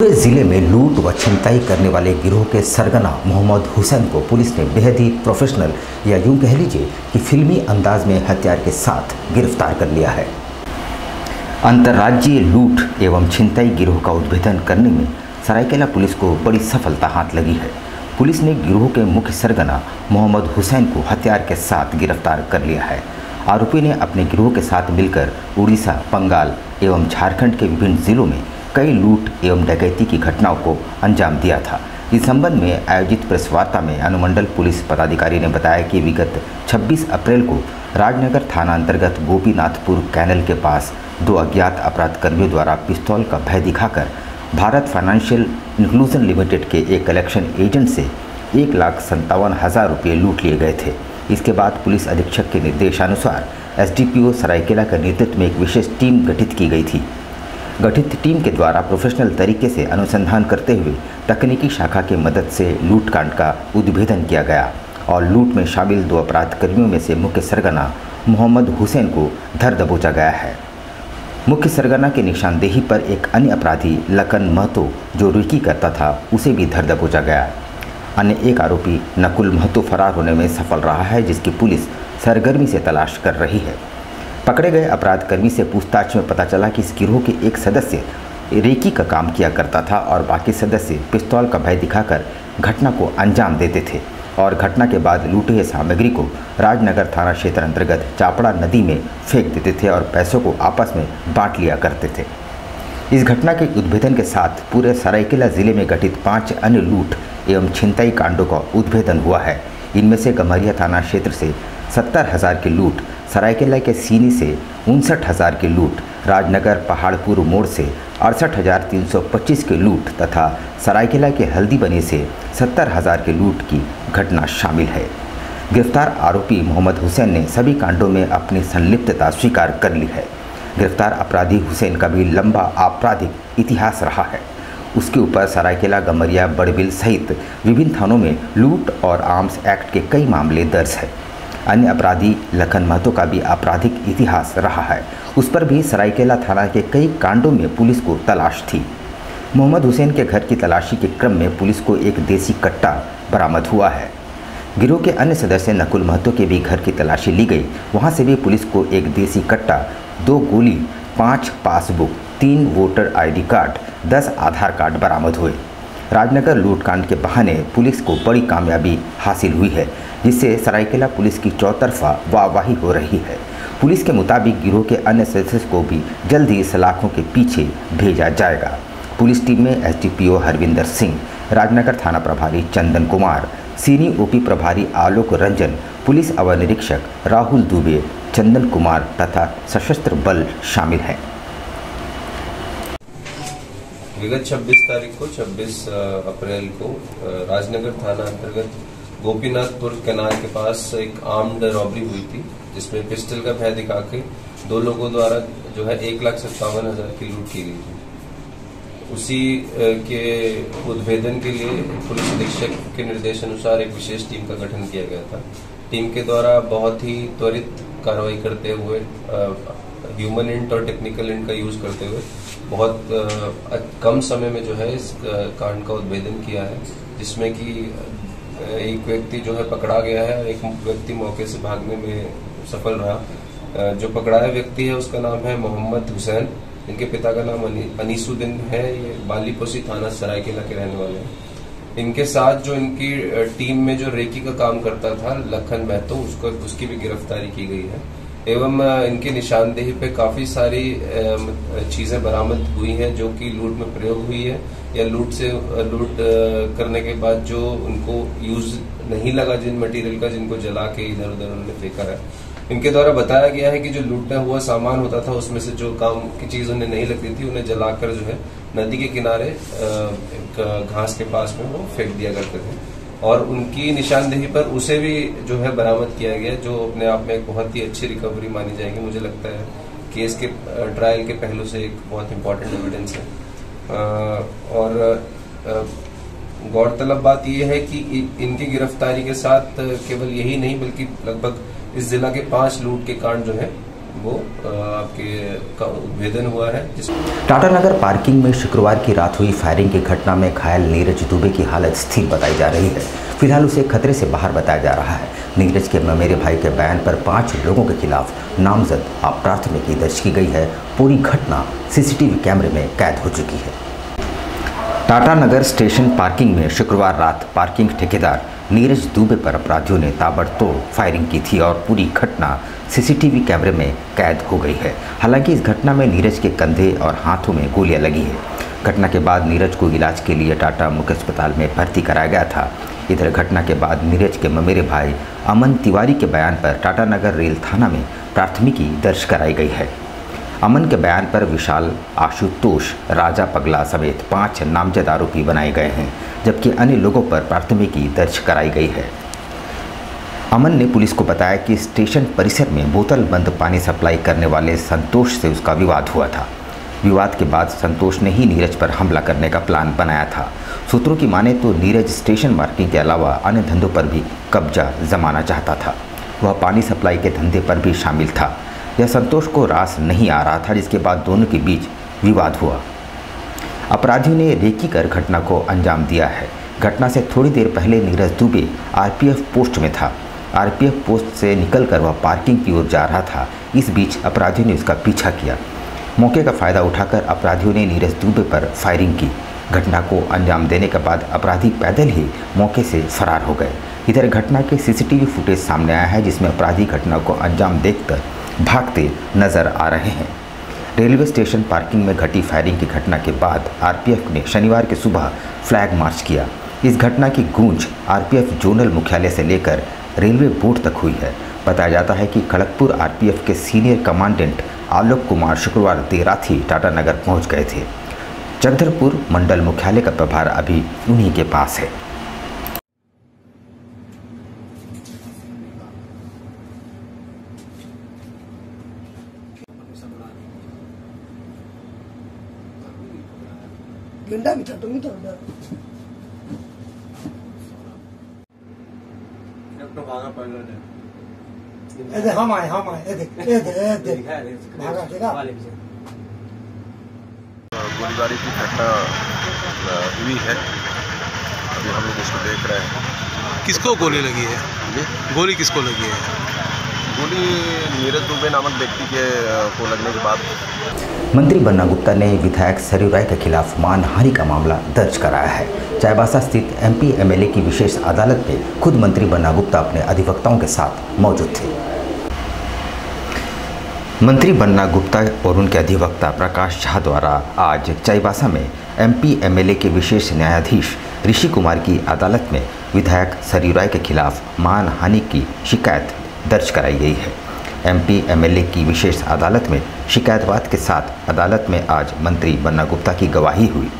पूरे जिले में लूट व छिनताई करने वाले गिरोह के सरगना मोहम्मद हुसैन को पुलिस ने बेहद ही प्रोफेशनल या यूं कह लीजिए कि फिल्मी अंदाज में हथियार के साथ गिरफ्तार कर लिया है। अंतर्राज्यीय लूट एवं छिनताई गिरोह का उद्भेदन करने में सरायकेला पुलिस को बड़ी सफलता हाथ लगी है। पुलिस ने गिरोह के मुख्य सरगना मोहम्मद हुसैन को हथियार के साथ गिरफ्तार कर लिया है। आरोपी ने अपने गिरोह के साथ मिलकर उड़ीसा, बंगाल एवं झारखंड के विभिन्न जिलों में कई लूट एवं डकैती की घटनाओं को अंजाम दिया था। इस संबंध में आयोजित प्रेस वार्ता में अनुमंडल पुलिस पदाधिकारी ने बताया कि विगत 26 अप्रैल को राजनगर थाना अंतर्गत गोपीनाथपुर कैनल के पास दो अज्ञात अपराध कर्मियों द्वारा पिस्तौल का भय दिखाकर भारत फाइनेंशियल इंक्लूजन लिमिटेड के एक कलेक्शन एजेंट से 1,57,000 रुपये लूट लिए गए थे। इसके बाद पुलिस अधीक्षक के निर्देशानुसार एसडीपीओ सरायकेला के नेतृत्व में एक विशेष टीम गठित की गई थी। गठित टीम के द्वारा प्रोफेशनल तरीके से अनुसंधान करते हुए तकनीकी शाखा की मदद से लूटकांड का उद्भेदन किया गया और लूट में शामिल दो अपराध कर्मियों में से मुख्य सरगना मोहम्मद हुसैन को धर दबोचा गया है। मुख्य सरगना की निशानदेही पर एक अन्य अपराधी लखन महतो जो रेकी करता था उसे भी धर दबोचा गया। अन्य एक आरोपी नकुल महतो फरार होने में सफल रहा है, जिसकी पुलिस सरगर्मी से तलाश कर रही है। पकड़े गए अपराध कर्मी से पूछताछ में पता चला कि इस गिरोह के एक सदस्य रेकी का काम किया करता था और बाकी सदस्य पिस्तौल का भय दिखाकर घटना को अंजाम देते थे और घटना के बाद लूटी हुई सामग्री को राजनगर थाना क्षेत्र अंतर्गत चापड़ा नदी में फेंक देते थे और पैसों को आपस में बांट लिया करते थे। इस घटना के उद्भेदन के साथ पूरे सरायकेला जिले में घटित 5 अन्य लूट एवं छिनताई कांडों का उद्भेदन हुआ है। इनमें से गम्हरिया थाना क्षेत्र से 70,000 की लूट, सरायकेला के सीनी से 59,000 की लूट, राजनगर पहाड़पुर मोड़ से 68,325 की लूट तथा सरायकेला के हल्दीबनी से 70,000 की लूट की घटना शामिल है। गिरफ्तार आरोपी मोहम्मद हुसैन ने सभी कांडों में अपनी संलिप्तता स्वीकार कर ली है। गिरफ्तार अपराधी हुसैन का भी लंबा आपराधिक इतिहास रहा है। उसके ऊपर सरायकेला, गम्हरिया, बड़बिल सहित विभिन्न थानों में लूट और आर्म्स एक्ट के कई मामले दर्ज है। अन्य अपराधी लखन महतो का भी आपराधिक इतिहास रहा है। उस पर भी सरायकेला थाना के कई कांडों में पुलिस को तलाश थी। मोहम्मद हुसैन के घर की तलाशी के क्रम में पुलिस को एक देसी कट्टा बरामद हुआ है। गिरोह के अन्य सदस्य नकुल महतो के भी घर की तलाशी ली गई। वहां से भी पुलिस को एक देसी कट्टा, 2 गोली, 5 पासबुक, 3 वोटर ID कार्ड, 10 आधार कार्ड बरामद हुए। राजनगर लूटकांड के बहाने पुलिस को बड़ी कामयाबी हासिल हुई है, जिससे सरायकेला पुलिस की चौतरफा वाहवाही हो रही है। पुलिस के मुताबिक गिरोह के अन्य सदस्यों को भी जल्द ही सलाखों के पीछे भेजा जाएगा। पुलिस टीम में एसडीपीओ हरविंदर सिंह, राजनगर थाना प्रभारी चंदन कुमार, सीनी ओपी प्रभारी आलोक रंजन, पुलिस अवर निरीक्षक राहुल दुबे, चंदन कुमार तथा सशस्त्र बल शामिल हैं। विगत 26 अप्रैल को राजनगर थाना अंतर्गत गोपीनाथपुर कैनाल के पास एक आर्म्ड रॉबरी हुई थी, जिसमें पिस्टल का भय दिखा के 2 लोगों द्वारा जो है 1,57,000 की लूट की गई थी। उसी के उद्भेदन के लिए पुलिस अधीक्षक के निर्देशानुसार एक विशेष टीम का गठन किया गया था। टीम के द्वारा बहुत ही त्वरित कार्रवाई करते हुए ह्यूमन इंट और टेक्निकल इंट का यूज करते हुए बहुत कम समय में जो है इस कांड का उद्भेदन किया है, जिसमें कि एक व्यक्ति जो है पकड़ा गया है, एक व्यक्ति मौके से भागने में सफल रहा। जो पकड़ाया व्यक्ति है उसका नाम है मोहम्मद हुसैन, इनके पिता का नाम अनीसुद्दीन है। ये बालीपोसी थाना सरायकेला के रहने वाले हैं। इनके साथ जो इनकी टीम में जो रेकी का काम करता था लखन महतो, उसकी भी गिरफ्तारी की गई है एवं इनकी निशानदेही पे काफी सारी चीजें बरामद हुई हैं जो कि लूट में प्रयोग हुई है या लूट करने के बाद जो उनको यूज नहीं लगा जिन मटेरियल का, जिनको जला के इधर उधर उन्होंने फेंका है। इनके द्वारा बताया गया है कि जो लूटना हुआ सामान होता था उसमें से जो काम की चीज उन्हें नहीं लगती थी उन्हें जलाकर जो है नदी के किनारे घास के पास में वो फेंक दिया करते थे और उनकी निशानदेही पर उसे भी जो है बरामद किया गया, जो अपने आप में एक बहुत ही अच्छी रिकवरी मानी जाएगी। मुझे लगता है केस के ट्रायल के पहलू से एक बहुत इंपॉर्टेंट एविडेंस है। और गौरतलब बात यह है कि इनकी गिरफ्तारी के साथ केवल यही नहीं बल्कि लगभग इस जिला के 5 लूट के कांड जो है वो आपके उद्भेदन हुआ है। टाटानगर पार्किंग में शुक्रवार की रात हुई फायरिंग की घटना में घायल नीरज दुबे की हालत स्थिर बताई जा रही है। फिलहाल उसे खतरे से बाहर बताया जा रहा है। नीरज के ममेरे भाई के बयान पर 5 लोगों के खिलाफ नामजद प्राथमिकी दर्ज की गई है। पूरी घटना सीसीटीवी कैमरे में कैद हो चुकी है। टाटानगर स्टेशन पार्किंग में शुक्रवार रात पार्किंग ठेकेदार नीरज दुबे पर अपराधियों ने ताबड़तोड़ फायरिंग की थी और पूरी घटना सीसीटीवी कैमरे में कैद हो गई है। हालांकि इस घटना में नीरज के कंधे और हाथों में गोलियां लगी है। घटना के बाद नीरज को इलाज के लिए टाटा मुख्य अस्पताल में भर्ती कराया गया था। इधर घटना के बाद नीरज के ममेरे भाई अमन तिवारी के बयान पर टाटानगर रेल थाना में प्राथमिकी दर्ज कराई गई है। अमन के बयान पर विशाल, आशुतोष, राजा पगला समेत 5 नामजद आरोपी बनाए गए हैं, जबकि अन्य लोगों पर प्राथमिकी दर्ज कराई गई है। अमन ने पुलिस को बताया कि स्टेशन परिसर में बोतल बंद पानी सप्लाई करने वाले संतोष से उसका विवाद हुआ था। विवाद के बाद संतोष ने ही नीरज पर हमला करने का प्लान बनाया था। सूत्रों की माने तो नीरज स्टेशन मार्किंग के अलावा अन्य धंधों पर भी कब्जा जमाना चाहता था। वह पानी सप्लाई के धंधे पर भी शामिल था। यह संतोष को रास नहीं आ रहा था, जिसके बाद दोनों के बीच विवाद हुआ। अपराधियों ने रेकी कर घटना को अंजाम दिया है। घटना से थोड़ी देर पहले नीरज दुबे आरपीएफ पोस्ट में था। आरपीएफ पोस्ट से निकलकर वह पार्किंग की ओर जा रहा था। इस बीच अपराधियों ने उसका पीछा किया। मौके का फायदा उठाकर अपराधियों ने नीरज दुबे पर फायरिंग की। घटना को अंजाम देने के बाद अपराधी पैदल ही मौके से फरार हो गए। इधर घटना के सीसीटीवी फुटेज सामने आया है, जिसमें अपराधी घटना को अंजाम देकर भागते नजर आ रहे हैं। रेलवे स्टेशन पार्किंग में घटी फायरिंग की घटना के बाद आरपीएफ ने शनिवार की सुबह फ्लैग मार्च किया। इस घटना की गूंज आरपीएफ जोनल मुख्यालय से लेकर रेलवे बोर्ड तक हुई है। बताया जाता है कि खड़गपुर आरपीएफ के सीनियर कमांडेंट आलोक कुमार शुक्रवार देर रात ही टाटानगर पहुंच गए थे। जगदलपुर मंडल मुख्यालय का प्रभार अभी उन्हीं के पास है। हम आए भागा देगा। गोलीबारी की घटना हुई है। अभी हम लोग इसको देख रहे हैं। किसको गोली लगी है? जी, गोली किसको लगी है? गोली नीरज दुबे नामक व्यक्ति को लगने के बाद मंत्री बन्ना गुप्ता ने विधायक सरयू राय के खिलाफ मानहानि का मामला दर्ज कराया है। चाईबासा स्थित एमपी एमएलए की विशेष अदालत में खुद मंत्री बन्ना गुप्ता अपने अधिवक्ताओं के साथ मौजूद थे। मंत्री बन्ना गुप्ता और उनके अधिवक्ता प्रकाश झा द्वारा आज चाईबासा में एमपी एमएलए के विशेष न्यायाधीश ऋषि कुमार की अदालत में विधायक सरयू राय के खिलाफ मानहानि की शिकायत दर्ज कराई गई है। एमपी एमएलए की विशेष अदालत में शिकायतवाद के साथ अदालत में आज मंत्री बन्ना गुप्ता की गवाही हुई।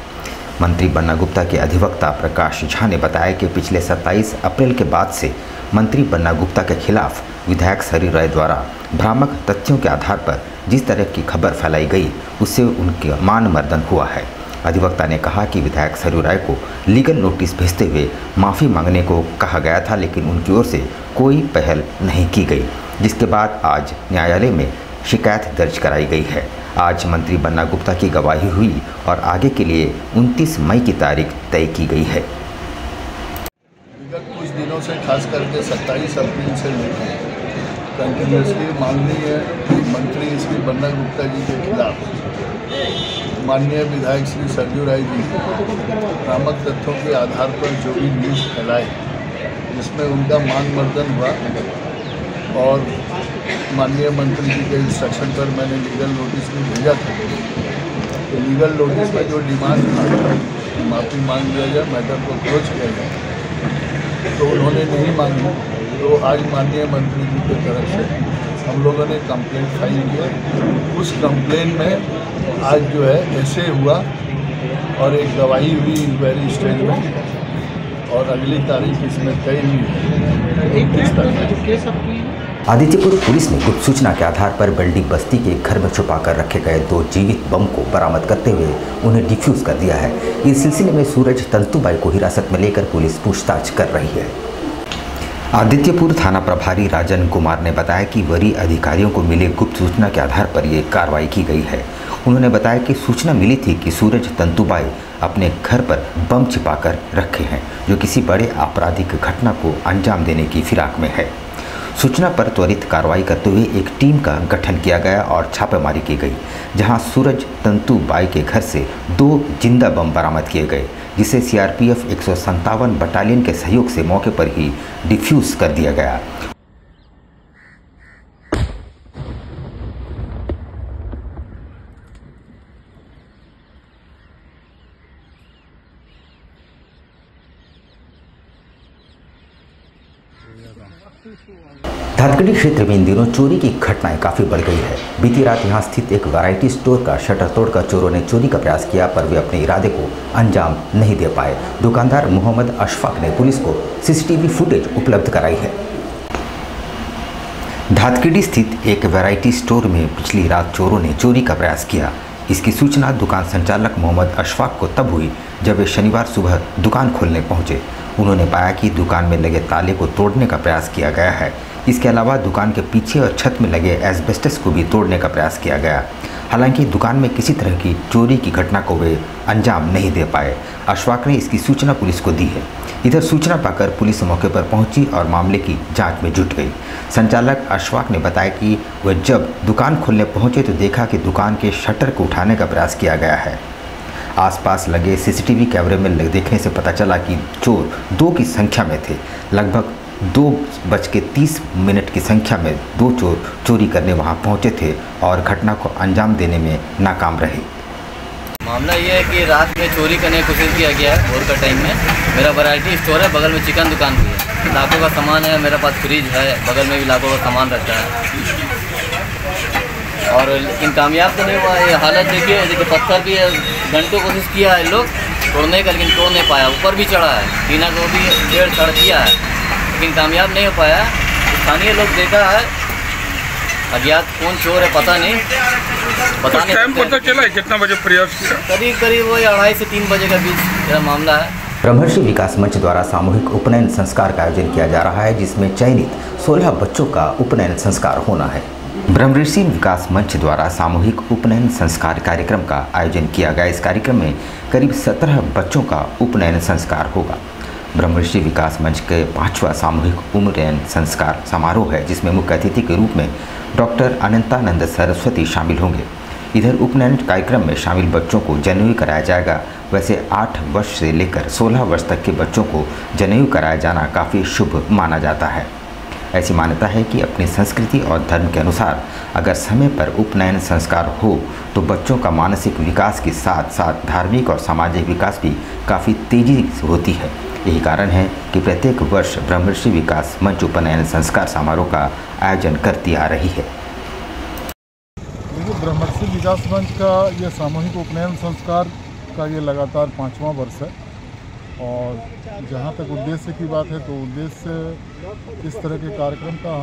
मंत्री बन्ना गुप्ता के अधिवक्ता प्रकाश झा ने बताया कि पिछले 27 अप्रैल के बाद से मंत्री बन्ना गुप्ता के खिलाफ विधायक सरयू राय द्वारा भ्रामक तथ्यों के आधार पर जिस तरह की खबर फैलाई गई, उससे उनके मानमर्दन हुआ है। अधिवक्ता ने कहा कि विधायक सरयू राय को लीगल नोटिस भेजते हुए माफ़ी मांगने को कहा गया था, लेकिन उनकी ओर से कोई पहल नहीं की गई, जिसके बाद आज न्यायालय में शिकायत दर्ज कराई गई है। आज मंत्री बन्ना गुप्ता की गवाही हुई और आगे के लिए 29 मई की तारीख तय की गई है। विगत कुछ दिनों से खास करके 27 अप्रैल से लेकर कंटिन्यूसली माननीय मंत्री श्री बन्ना गुप्ता जी के खिलाफ माननीय विधायक श्री सरयू राय जी भ्रामक तथ्यों के आधार पर जो भी न्यूज़ फैलाए, जिसमें उनका मानमर्दन हुआ और माननीय मंत्री जी के इंस्ट्रक्शन पर मैंने लीगल नोटिस भी भेजा था। तो लीगल नोटिस में जो डिमांड था माफ़ी मांग लिया जाए, मैटर को क्लोज किया जाए, तो उन्होंने नहीं मांगी। तो आज माननीय मंत्री जी की तरफ से हम लोगों ने कंप्लेंट फाइल किया। उस कंप्लेंट में आज जो है ऐसे हुआ और एक गवाही हुई इंक्वायरी स्टेज में और अगली तारीख इसमें तय हुई है 29 तारीख। आदित्यपुर पुलिस ने गुप्त सूचना के आधार पर बिल्डिंग बस्ती के घर में छुपाकर रखे गए 2 जीवित बम को बरामद करते हुए उन्हें डिफ्यूज कर दिया है। इस सिलसिले में सूरज तंतुबाई को हिरासत में लेकर पुलिस पूछताछ कर रही है। आदित्यपुर थाना प्रभारी राजन कुमार ने बताया कि वरीय अधिकारियों को मिले गुप्त सूचना के आधार पर ये कार्रवाई की गई है। उन्होंने बताया कि सूचना मिली थी कि सूरज तंतुबाई अपने घर पर बम छिपाकर रखे हैं, जो किसी बड़े आपराधिक घटना को अंजाम देने की फिराक में है। सूचना पर त्वरित कार्रवाई करते हुए एक टीम का गठन किया गया और छापेमारी की गई, जहां सूरज तंतुबाई के घर से 2 जिंदा बम बरामद किए गए, जिसे सीआरपीएफ 157 बटालियन के सहयोग से मौके पर ही डिफ्यूज कर दिया गया। धातगढ़ी क्षेत्र में इन दिनों चोरी की घटनाएं काफी बढ़ गई है। बीती रात यहां स्थित एक वैरायटी स्टोर का शटर तोड़कर चोरों ने चोरी का प्रयास किया, पर वे अपने इरादे को अंजाम नहीं दे पाए। दुकानदार मोहम्मद अशफाक ने पुलिस को सीसीटीवी फुटेज उपलब्ध कराई है। धातगढ़ी स्थित एक वैरायटी स्टोर में पिछली रात चोरों ने चोरी का प्रयास किया। इसकी सूचना दुकान संचालक मोहम्मद अशफाक को तब हुई जब वे शनिवार सुबह दुकान खोलने पहुंचे। उन्होंने पाया कि दुकान में लगे ताले को तोड़ने का प्रयास किया गया है। इसके अलावा दुकान के पीछे और छत में लगे एस्बेस्टस को भी तोड़ने का प्रयास किया गया। हालांकि दुकान में किसी तरह की चोरी की घटना को वे अंजाम नहीं दे पाए। अशफाक ने इसकी सूचना पुलिस को दी है। इधर सूचना पाकर पुलिस मौके पर पहुंची और मामले की जांच में जुट गई। संचालक अशफाक ने बताया कि वह जब दुकान खोलने पहुंचे तो देखा कि दुकान के शटर को उठाने का प्रयास किया गया है। आसपास लगे सीसीटीवी कैमरे में देखने से पता चला कि चोर 2 की संख्या में थे। लगभग 2:30 की संख्या में 2 चोर चोरी करने वहां पहुंचे थे और घटना को अंजाम देने में नाकाम रहे। मामला ये है कि रात में चोरी करने की कोशिश किया गया है। भोर का टाइम में मेरा वैरायटी स्टोर है, बगल में चिकन दुकान भी है, लाखों का सामान है। मेरे पास फ्रिज है, बगल में भी लाखों का सामान रहता है। और लेकिन कामयाब तो नहीं हुआ। ये हालत देखिए पत्थर भी घंटों कोशिश किया है लोग तोड़ने का, लेकिन तोड़ नहीं पाया। ऊपर भी चढ़ा है, टीना को भी 1.5 किया है, लेकिन कामयाब नहीं हो पाया। स्थानीय लोग देखा है, अज्ञात कौन चोर है पता नहीं। टाइम पता चला है कितना बजे प्रयास किया? करीब वही 2:30 से 3 बजे के बीच मेरा मामला है। ब्रह्मर्षि विकास मंच द्वारा सामूहिक उपनयन संस्कार का आयोजन किया जा रहा है, जिसमें चयनित 16 बच्चों का उपनयन संस्कार होना है। ब्रह्मर्षि विकास मंच द्वारा सामूहिक उपनयन संस्कार कार्यक्रम का आयोजन किया गया। इस कार्यक्रम में करीब 17 बच्चों का उपनयन संस्कार होगा। ब्रह्मर्षि विकास मंच के 5वां सामूहिक उपनयन संस्कार समारोह है, जिसमें मुख्य अतिथि के रूप में डॉक्टर अनंतानंद सरस्वती शामिल होंगे। इधर उपनयन कार्यक्रम में शामिल बच्चों को जनेऊ कराया जाएगा। वैसे 8 वर्ष से लेकर 16 वर्ष तक के बच्चों को जनेऊ कराया जाना काफ़ी शुभ माना जाता है। ऐसी मान्यता है कि अपनी संस्कृति और धर्म के अनुसार अगर समय पर उपनयन संस्कार हो तो बच्चों का मानसिक विकास के साथ साथ धार्मिक और सामाजिक विकास भी काफ़ी तेज़ी से होती है। यही कारण है कि प्रत्येक वर्ष ब्रह्मर्षि विकास मंच उपनयन संस्कार समारोह का आयोजन करती आ रही है। देखिए, ब्रह्मर्षि विकास मंच का ये सामूहिक उपनयन संस्कार का ये लगातार 5वां वर्ष है। और जहाँ तक उद्देश्य की बात है तो उद्देश्य इस तरह के कार्यक्रम का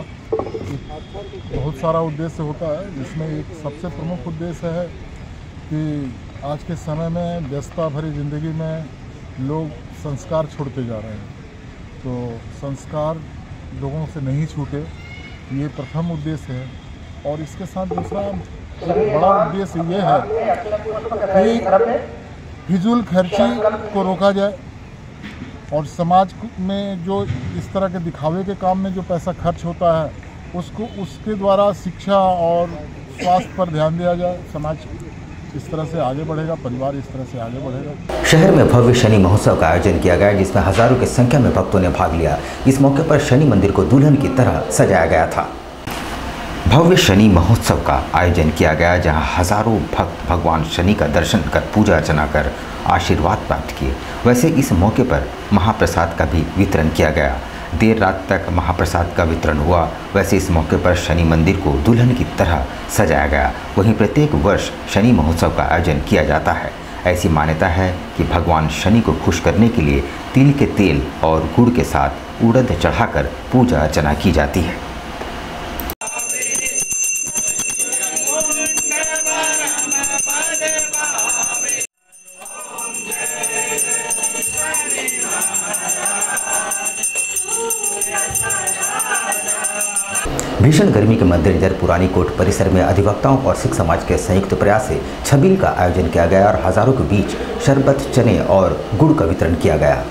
बहुत सारा उद्देश्य होता है, जिसमें एक सबसे प्रमुख उद्देश्य है कि आज के समय में व्यस्तता भरी ज़िंदगी में लोग संस्कार छोड़ते जा रहे हैं, तो संस्कार लोगों से नहीं छूटे, ये प्रथम उद्देश्य है। और इसके साथ दूसरा एक बड़ा उद्देश्य ये है कि फिजूल खर्ची को रोका जाए और समाज में जो इस तरह के दिखावे के काम में जो पैसा खर्च होता है उसको उसके द्वारा शिक्षा और स्वास्थ्य पर ध्यान दिया जाए। समाज इस तरह से आगे बढ़ेगा, परिवार इस तरह से आगे बढ़ेगा। शहर में भव्य शनि महोत्सव का आयोजन किया गया, जिसमें हजारों की संख्या में भक्तों ने भाग लिया। इस मौके पर शनि मंदिर को दुल्हन की तरह सजाया गया था। भव्य शनि महोत्सव का आयोजन किया गया, जहां हजारों भक्त भगवान शनि का दर्शन कर पूजा अर्चना कर आशीर्वाद प्राप्त किए। वैसे इस मौके पर महाप्रसाद का भी वितरण किया गया। देर रात तक महाप्रसाद का वितरण हुआ। वैसे इस मौके पर शनि मंदिर को दुल्हन की तरह सजाया गया। वहीं प्रत्येक वर्ष शनि महोत्सव का आयोजन किया जाता है। ऐसी मान्यता है कि भगवान शनि को खुश करने के लिए तिल के तेल और गुड़ के साथ उड़द चढ़ाकर पूजा अर्चना की जाती है। Yes, भीषण गर्मी के मद्देनजर पुरानी कोर्ट परिसर में अधिवक्ताओं और सिख समाज के संयुक्त प्रयास से छबील का आयोजन किया गया और हजारों के बीच शरबत, चने और गुड़ का वितरण किया गया।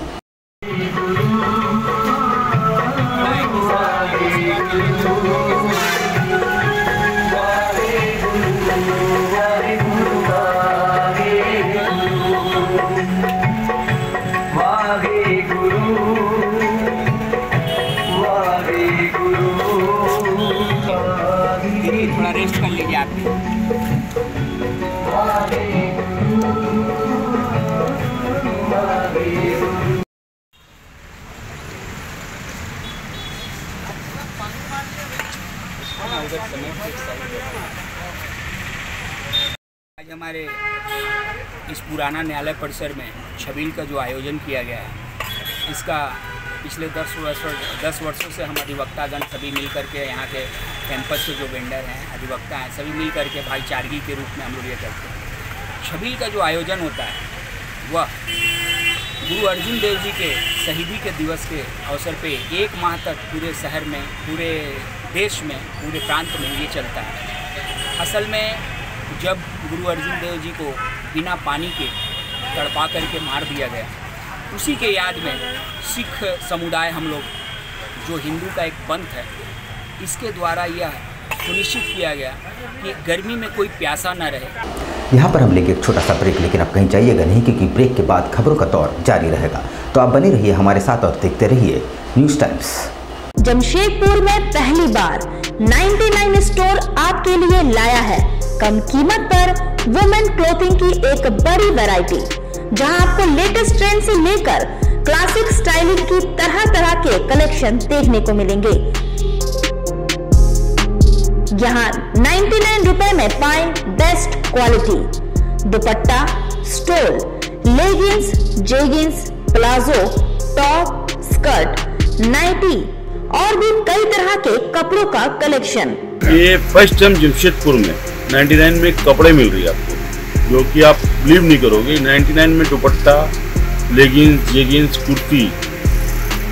थोड़ा रेस्ट कर लीजिए आप। आज हमारे इस पुराना न्यायालय परिसर में छबील का जो आयोजन किया गया है, इसका पिछले 10 वर्षों से हम अधिवक्तागण सभी मिल करके यहाँ के कैंपस के जो वेंडर हैं, अधिवक्ता हैं, सभी मिल करके भाईचारगी के रूप में हम लोग ये करते हैं। छबील का जो आयोजन होता है वह गुरु अर्जुन देव जी के शहीदी के दिवस के अवसर पे 1 माह तक पूरे शहर में, पूरे देश में, पूरे प्रांत में ये चलता है। असल में जब गुरु अर्जुन देव जी को बिना पानी के तड़पा करके मार दिया गया, उसी के याद में सिख समुदाय हम लोग, जो हिंदू का एक पंथ है, इसके द्वारा यह सुनिश्चित किया गया कि गर्मी में कोई प्यासा न रहे। यहाँ पर हम लेंगे एक छोटा सा ब्रेक, लेकिन आप कहीं जाइएगा नहीं क्योंकि ब्रेक के बाद खबरों का दौर जारी रहेगा। तो आप बने रहिए हमारे साथ और देखते रहिए न्यूज़ टाइम्स। जमशेदपुर में पहली बार 99 स्टोर आपके लिए लाया है कम कीमत पर वुमेन क्लोथिंग की एक बड़ी वैरायटी, जहां आपको लेटेस्ट ट्रेंड से लेकर क्लासिक स्टाइलिंग की तरह तरह के कलेक्शन देखने को मिलेंगे। यहाँ 99 रुपए में पाएं best quality dupatta, stole, leggings, jeggings, palazzo, top, skirt, nightie और भी कई तरह के कपड़ों का कलेक्शन। ये फर्स्ट टाइम जमशेदपुर में 99 में कपड़े मिल रही है आपको, जो कि आप बिलीव नहीं करोगे। 99 में दुपट्टा, लेगिंग्स, जेगिंग्स, कुर्ती,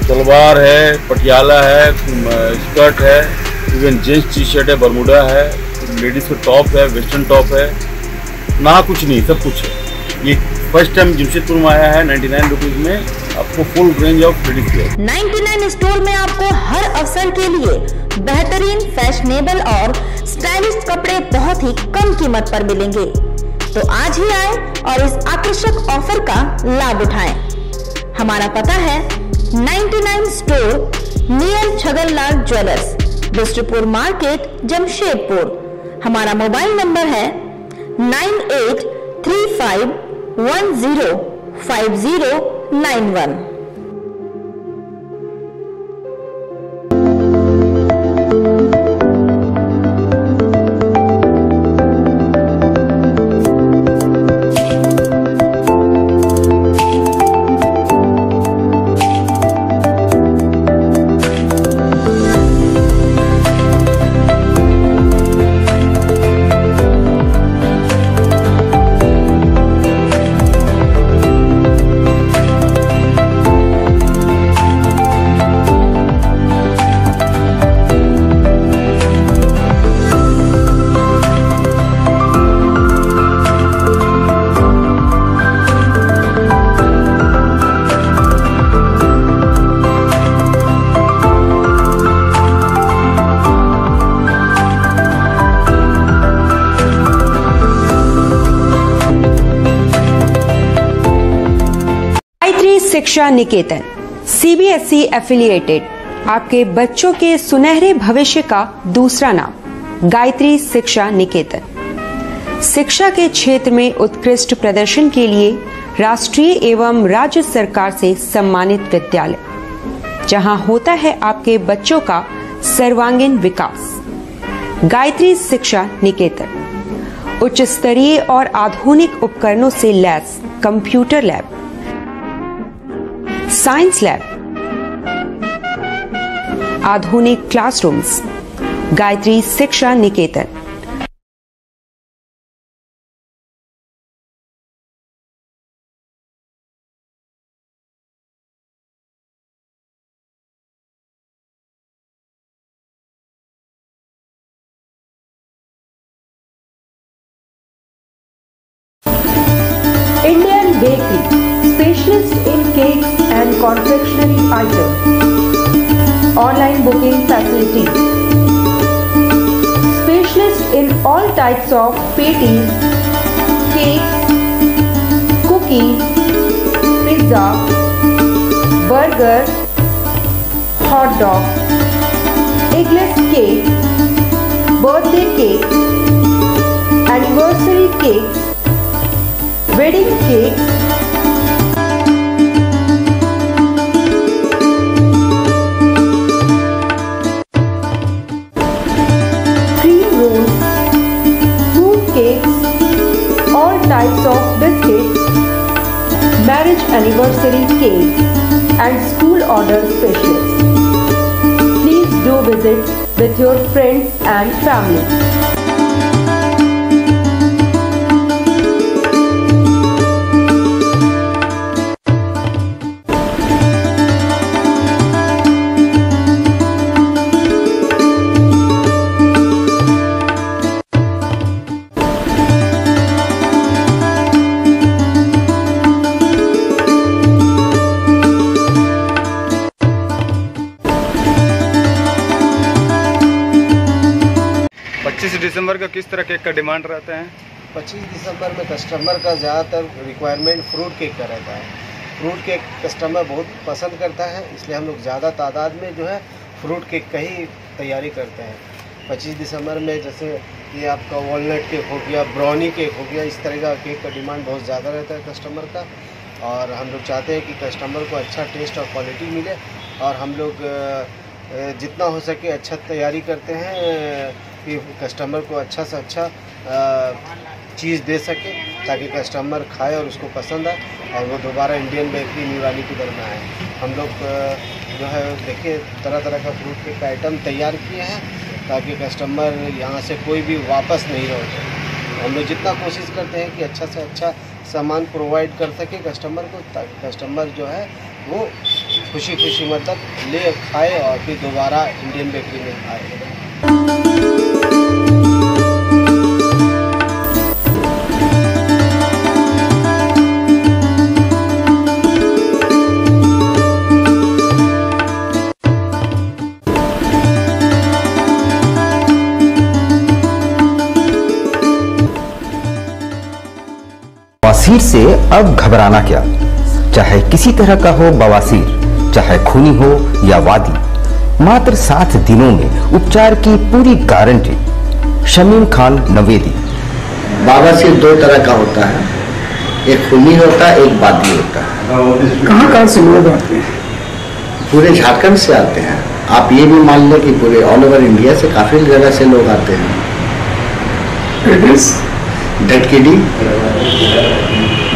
सलवार है, पटियाला है, स्कर्ट है, इवन जेंट्स टी शर्ट है, बरमुडा है, लेडीज का टॉप है, वेस्टर्न टॉप है, ना कुछ नहीं, सब कुछ है। ये फर्स्ट टाइम जमशेदपुर में आया है 99 रुपीज में, आपको full range of ladies wear. 99 store में आपको हर अवसर के लिए बेहतरीन, फैशनेबल और स्टाइलिश कपड़े बहुत ही कम कीमत पर मिलेंगे। तो आज ही आए और इस आकर्षक ऑफर का लाभ उठाएं। हमारा पता है 99 store near Chhaganlal jewellers, Bistupur market, Jamshedpur. हमारा मोबाइल नंबर है 9835105091। शिक्षा निकेतन सीबीएसई एफिलिएटेड, आपके बच्चों के सुनहरे भविष्य का दूसरा नाम गायत्री शिक्षा निकेतन। शिक्षा के क्षेत्र में उत्कृष्ट प्रदर्शन के लिए राष्ट्रीय एवं राज्य सरकार से सम्मानित विद्यालय, जहां होता है आपके बच्चों का सर्वांगीण विकास। गायत्री शिक्षा निकेतन उच्च स्तरीय और आधुनिक उपकरणों से lace computer lab, science lab, आधुनिक क्लासरूम्स। गायत्री शिक्षा निकेतन। Specialist in cakes and confectionery items. Online booking facility. Specialist in all types of patties, cakes, cookies, pizza, burger, hot dog, eggless cake, birthday cake, anniversary cakes, wedding cakes, cream rolls, fruit cakes, all types of biscuits, marriage anniversary cakes, and school order specialists. Please do visit with your friends and family. दिसंबर का किस तरह cake का demand रहता है? 25 दिसंबर में customer का ज़्यादातर requirement fruit cake का रहता है। फ्रूट केक कस्टमर बहुत पसंद करता है, इसलिए हम लोग ज़्यादा तादाद में जो है फ्रूट केक का ही तैयारी करते हैं। 25 दिसंबर में जैसे ये आपका वॉलनट केक हो गया, ब्राउनी केक हो गया, इस तरह का केक का डिमांड बहुत ज़्यादा रहता है कस्टमर का। और हम लोग चाहते हैं कि कस्टमर को अच्छा टेस्ट और क्वालिटी मिले, और हम लोग जितना हो सके अच्छा तैयारी करते हैं कि कस्टमर को अच्छा से अच्छा चीज़ दे सके, ताकि कस्टमर खाए और उसको पसंद आए और वो दोबारा इंडियन बेकरी न्यूरानी की तरफ में आए। हम लोग जो है देखिए तरह तरह का फ्रूट केक का आइटम तैयार किए हैं, ताकि कस्टमर यहाँ से कोई भी वापस नहीं रह जाए। हम लोग जितना कोशिश करते हैं कि अच्छा से अच्छा सामान प्रोवाइड कर सके कस्टमर को, ताकि कस्टमर जो है वो खुशी खुशी मतलब ले खाए और फिर दोबारा इंडियन बेकरी में खाए। बवासीर से अब घबराना क्या, चाहे किसी तरह का हो बवासीर, चाहे खूनी हो या वादी, मात्र 7 दिनों में उपचार की पूरी गारंटी। शमीम खान नवेदी। बवासीर 2 तरह का होता है, एक खूनी होता है, एक वादी होता है। कहाँ से लोग आते हैं? पूरे झारखंड से आते हैं। आप ये भी मान लें कि पूरे ऑल ओवर इंडिया से काफी जगह से लोग आते हैं।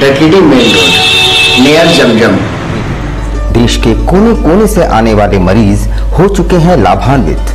डटकीडी मेन रोड नियर जमजम। देश के कोने कोने से आने वाले मरीज हो चुके हैं लाभान्वित।